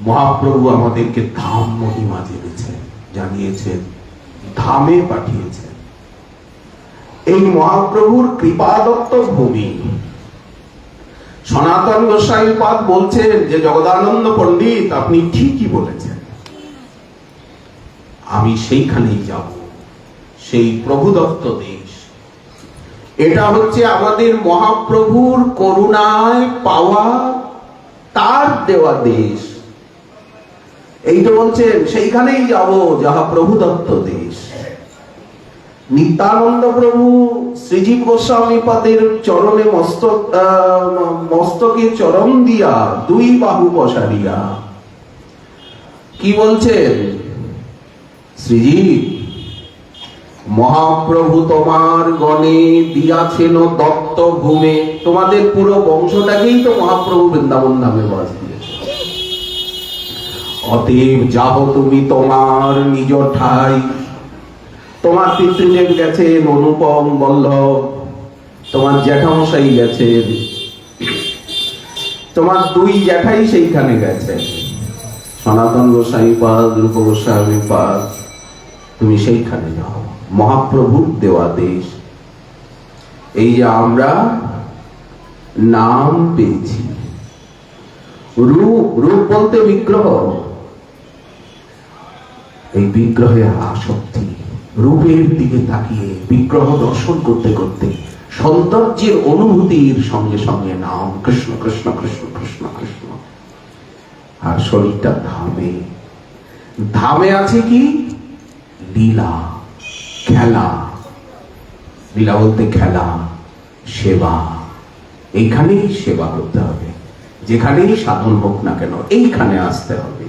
মহাপ্রভু আমাদেরকে ধাম মহিমা জেনেছেন, জানিয়েছেন, ধামে পাঠিয়েছেন। এই মহাপ্রভুর কৃপাদত্ত ভূমি। সনাতন গোস্বামীপাদ বলছেন যে জগদানন্দ পণ্ডিত আপনি ঠিকই বলেছেন, আমি সেইখানেই যাব, সেই প্রভুদত্ত দেশ। এটা হচ্ছে আমাদের মহাপ্রভুর করুণায় পাওয়া, তার দেওয়া দেশ। এইটা বলছেন সেইখানেই যাব যাহা প্রভুদত্ত দেশ। নিত্যানন্দ প্রভু শ্রীজীব গোস্বামী পাদের চরণে মস্তকে চরণ দিয়া দুই বাহু পসারিয়া কি বলছেন? শ্রীজীব, মহাপ্রভু তোমার গণে দিয়াছেন দত্ত ভূমে। তোমাদের পুরো বংশটাকেই তো মহাপ্রভু বৃন্দাবন ধামে বাস দিয়েছে। অতএব যাহ তুমি তোমার নিজ ঠাই। তোমার পিতৃদেব গেছেন অনুপম বল্লভ, তোমার জ্যাঠামশাই গেছেন, তোমার দুই জ্যাঠাই সেইখানে গেছে, সনাতন গোস্বামী পাদ, রূপ গোস্বামী পাদ। তুমি সেইখানে যাও, মহাপ্রভুর দেওয়া দেশ। এই যে আমরা নাম পেয়েছি, রূপ, রূপ বলতে বিগ্রহ, এই বিগ্রহের আসক্তি, রূপের দিকে তাকিয়ে বিগ্রহ দর্শন করতে করতে সৌন্দর্যের অনুভূতির সঙ্গে সঙ্গে নাম কৃষ্ণ কৃষ্ণ কৃষ্ণ কৃষ্ণ কৃষ্ণ। আর শরীরটা ধামে, ধামে আছে কি? লীলা, খেলা। লীলা বলতে খেলা, সেবা। এইখানেই সেবা করতে হবে, যেখানেই সাধন হোক না কেন এইখানে আসতে হবে।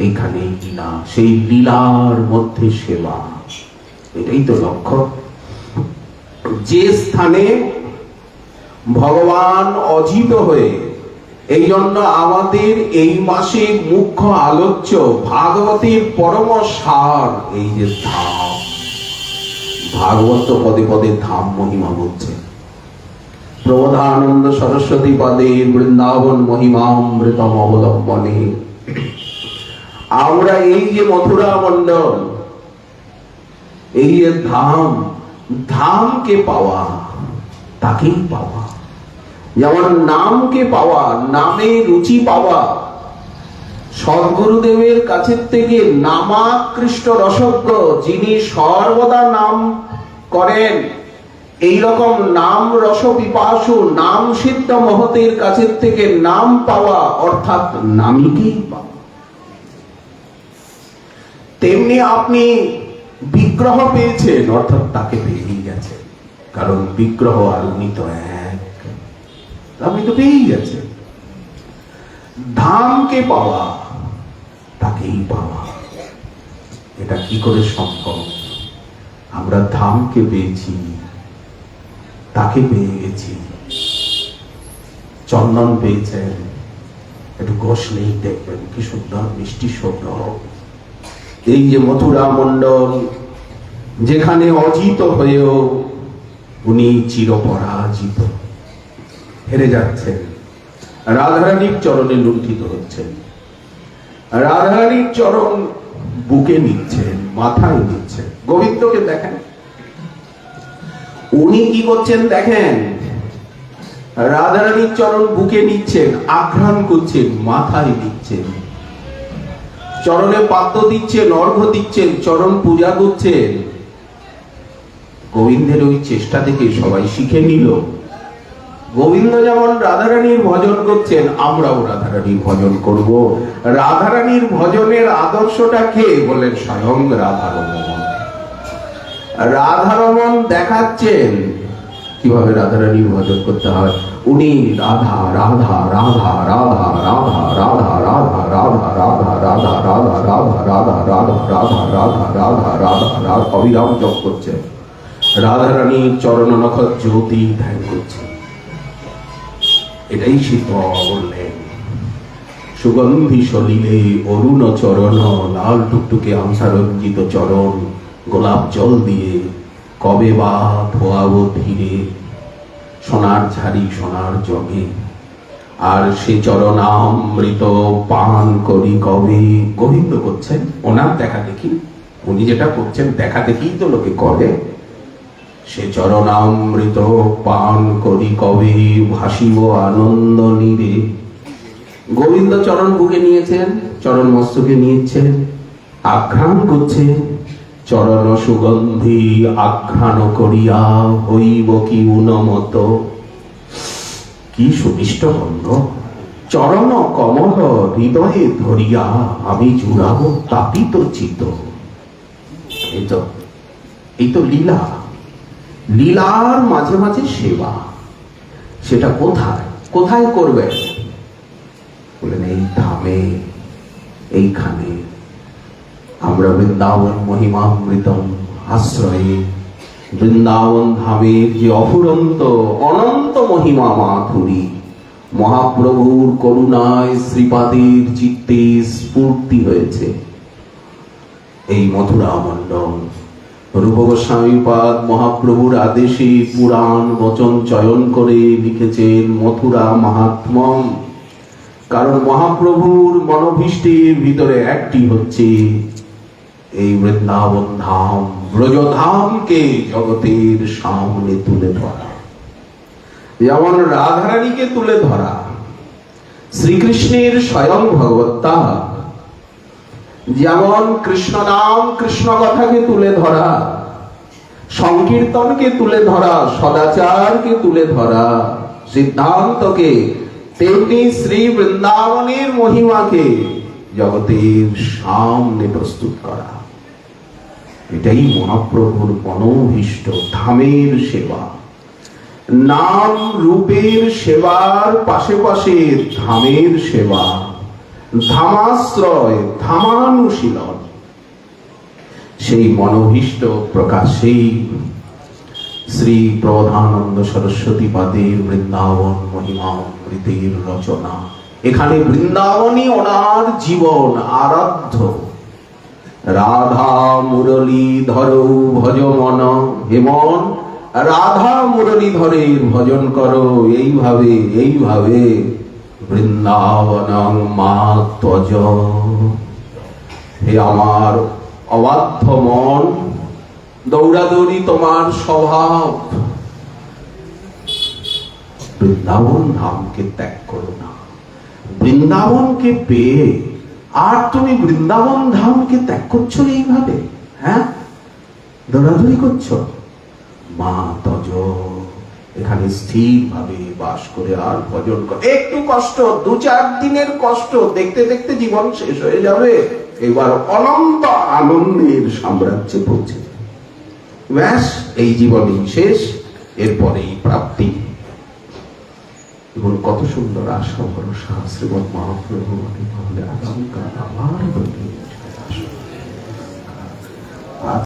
এইখানেই লীলা, সেই লীলার মধ্যে সেবা, এটাই তো লক্ষ্য। যে স্থানে ভগবান অজিত হয়ে এই জন্য আমাদের এই মাসে মুখ্য আলোচ্য ভাগবতের পরম সার এই যে ধাম। ভাগবত পদে পদে ধাম মহিমা বলছে। প্রবোধানন্দ সরস্বতী পদে বৃন্দাবন মহিমামৃতম অবলম্বনে আমরা এই যে মথুরা মণ্ডল, এই যে ধাম, ধামকে পাওয়া, তাকেই পাওয়া। যেমন নামকে পাওয়া, নামে রুচি পাওয়া, সদ্গুরুদেবের কাছের থেকে নামাকৃষ্ট রসজ্ঞ যিনি সর্বদা নাম করেন, এই রকম নাম রস পিপাসু নাম সিদ্ধ মহতের কাছের থেকে নাম পাওয়া অর্থাৎ নামীকেই পাওয়া। তেমনি আপনি বিগ্রহ পেয়েছেন অর্থাৎ তাকে পেয়েই গেছেন, কারণ বিগ্রহ আর উনি তো এক, আপনি তো পেয়েই গেছেন। ধামকে পাওয়া, তাকেই পাওয়া, এটা কি করে সম্ভব? আমরা ধামকে পেয়েছি, তাকে পেয়ে গেছি। চন্দন পেয়েছেন, একটু ঘষলেই দেখবেন কি সুন্দর মিষ্টি শব্দ। এই যে মথুরা মণ্ডল, যেখানে অজিত হয়েও উনি চিরপরাজিত, হেরে যাচ্ছেন, রাধারানীর চরণে লুণ্ঠিত হচ্ছেন, রাধারানীর চরণ বুকে নিচ্ছেন, মাথায় নিচ্ছেন। গোবিন্দকে দেখেন, উনি কি করছেন দেখেন, রাধারানীর চরণ বুকে নিচ্ছেন, আঘ্রাণ করছেন, মাথায় দিচ্ছেন, চরণে পাদ্য দিচ্ছেন, অর্ঘ্য দিচ্ছেন, চরণ পূজা করছেন। গোবিন্দের ওই চেষ্টা থেকে সবাই শিখে নিল। গোবিন্দ যেমন রাধারানীর ভজন করছেন, আমরাও রাধারানীর ভজন করব। রাধারানীর ভজনের আদর্শটা কে বলেন? স্বয়ং রাধারমণ। রাধারমণ দেখাচ্ছেন কিভাবে রাধারানীর ভজন করতে হয়। উনি রাধা রাধা রাধা রাধা রাধা রাধা রাধা রাধা রাধা রাধা রাধা রাধা রাধা রাধা রাধা রাধা রাধা রাধা রাধা অবিরাম জপ করছেন, রাধারানীর চরণ নখত জ্যোতি ধ্যান করছেন। এটাই সিদ্ধ বললেন, সুগন্ধি সলিলে অরুণ চরণ, লাল টুকটুকে আমসারঞ্জিত চরণ, গোলাপ জল দিয়ে কবে বা ধোয়াবো ধীরে, সোনার ঝাড়ি সোনার জগে, আর সে চরণামৃত পান করি কবে। গোবিন্দ করছেন, ওনার দেখা দেখি, উনি যেটা করছেন দেখা দেখি তো লোকে করে। সে চরণামৃত পান করি কবে, ভাসিব আনন্দ নীরে। গোবিন্দ চরণ বুকে নিয়েছেন, চরণ মস্তকে নিয়েছেন, আঘ্রাণ করছেন, চরণ সুগন্ধি আঘ্রাণ করিয়া হইব কি উন্মত। কি সুমিষ্ট গন্ধ, চরণ কমল হৃদয়ে ধরিয়া আমি জুড়াব তাপিত চিত। এই তো লীলা, লীলার মাঝে মাঝে সেবা। সেটা কোথায় কোথায় করবেন বলেন? এই ধামে, এইখানে। আমরা বৃন্দাবন মহিমামৃতম আশ্রয়ে, বৃন্দাবন ধামের যে অফুরন্ত অনন্ত মহিমা মাধুরী, মহাপ্রভুর করুণায় শ্রীপাদের চিত্তে স্ফূর্তি হয়েছে এই মথুরা মণ্ডল। রূপ গোস্বামীপাদ মহাপ্রভুর আদেশে পুরাণ বচন চয়ন করে লিখেছেন মথুরা মাহাত্ম্যম। কারণ মহাপ্রভুর মনোভীষ্টের ভিতরে একটি হচ্ছে এই বৃন্দাবন ধাম, ব্রজধামকে জগতের সামনে তুলে ধরা। যেমন রাধারানীকে তুলে ধরা, শ্রীকৃষ্ণের স্বয়ং ভগবত্তা, যেমন কৃষ্ণ নাম কৃষ্ণ কথাকে তুলে ধরা, সংকীর্তনকে তুলে ধরা, সদাচারকে তুলে ধরা, সিদ্ধান্তকে, তেমনি শ্রী বৃন্দাবনের মহিমাকে জগতের সামনে প্রস্তুত করা। এটাই মহাপ্রভুর মনোভীষ্ট ধামের সেবা। নাম রূপের সেবার পাশে পাশে ধামের সেবা, ধামাশ্রয়, ধামানুশীলন। সেই মনোভীষ্ট প্রকাশেই শ্রী প্রধানন্দ সরস্বতী পাদের বৃন্দাবন মহিমামৃতের রচনা। এখানে বৃন্দাবনই ওনার জীবন আরাধ্য। রাধা মুরলীধর ভজ মন, হেমন রাধা মুরলীধরের ভজন করো এইভাবে এইভাবে। বৃন্দাবনং মা ত্বজ। হে আমার অবাধ্য মন, দৌড়াদৌড়ি তোমার স্বভাব, বৃন্দাবন ধামকে ত্যাগ করো না। বৃন্দাবনকে পেয়ে আর তুমি বৃন্দাবন ধামকে ত্যাগ করছো এইভাবে, হ্যাঁ, দৌড়াদৌড়ি করছো। মা তজ, এখানে স্থির ভাবে বাস করে আর ভজন কর। একটু কষ্ট, 2-4 দিনের কষ্ট, দেখতে দেখতে জীবন শেষ হয়ে যাবে। এবার অনন্ত আনন্দের সাম্রাজ্যে পৌঁছে যাবে। ব্যাস, এই জীবনই শেষ, এরপরেই প্রাপ্তি। এবং কত সুন্দর আশা ভরসা শ্রীমৎ মহাপ্রভু আগামীকাল আবার বলবেন।